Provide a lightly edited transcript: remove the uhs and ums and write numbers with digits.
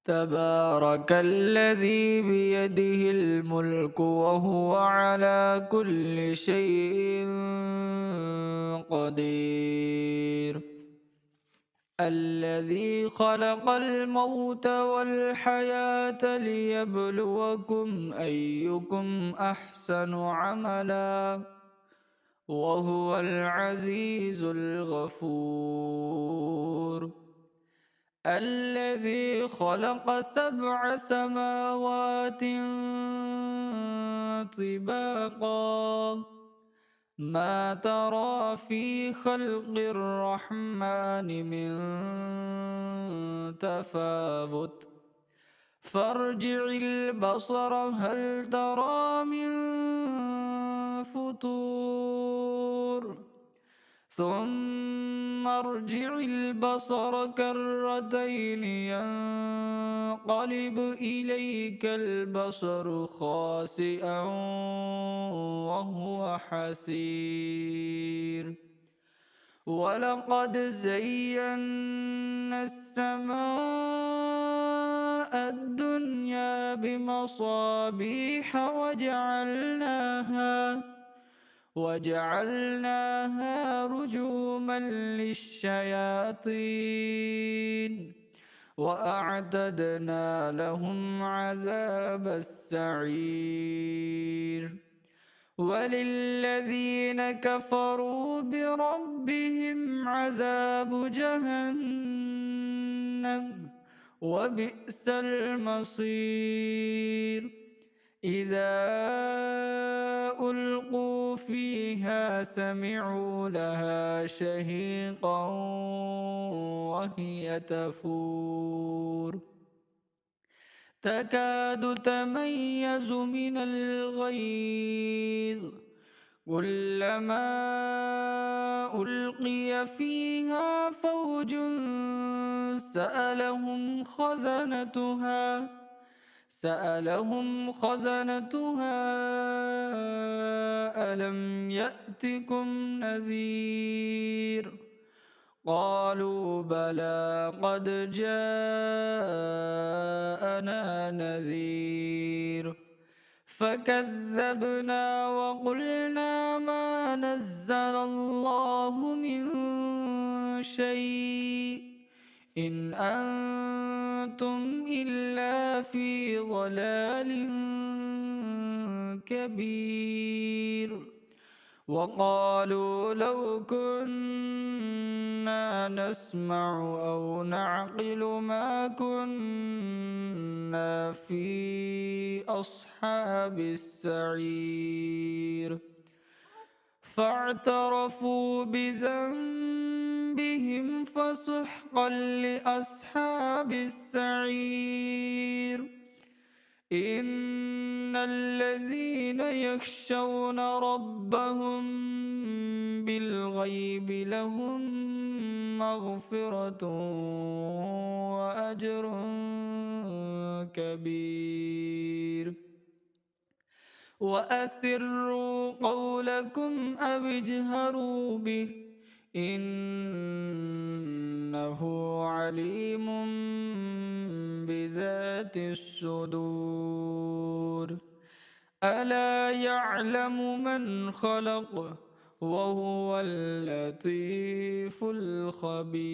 تبارك الذي بيده الملك وهو على كل شيء قدير. الذي خلق الموت والحياة ليبلوكم أيكم أحسن عملا وهو العزيز الغفور. الذي خلق 7 سماوات طباقا ما ترى في خلق الرحمن من تفاوت فارجع البصر هل ترى من فطور ثم ارجع البصر كرتين ينقلب إليك البصر خاسئا وهو حسير. ولقد زينا السماء الدنيا بمصابيح وجعلناها رجوما للشياطين وأعتدنا لهم عذاب السعير. وللذين كفروا بربهم عذاب جهنم وبئس المصير. إذا ألقوا فيها سمعوا لها شهيقا وهي تفور تكاد تميز من الغيظ كلما ألقي فيها فوج سألهم خزنتها ألم يأتكم نذير قالوا بلى قد جاءنا نذير فكذبنا وقلنا ما نزل الله من شيء إن أنتم إلا في ضلال كبير. وقالوا لو كنا نسمع أو نعقل ما كنا في أصحاب السعير فاعترفوا بذنبهم فسحقا لأصحاب السعير. إن الذين يخشون ربهم بالغيب لهم مغفرة وأجر كبير. وأسروا قولكم أو اجهروا به إنه عليم بذات الصدور. ألا يعلم من خلق وهو اللطيف الخبير.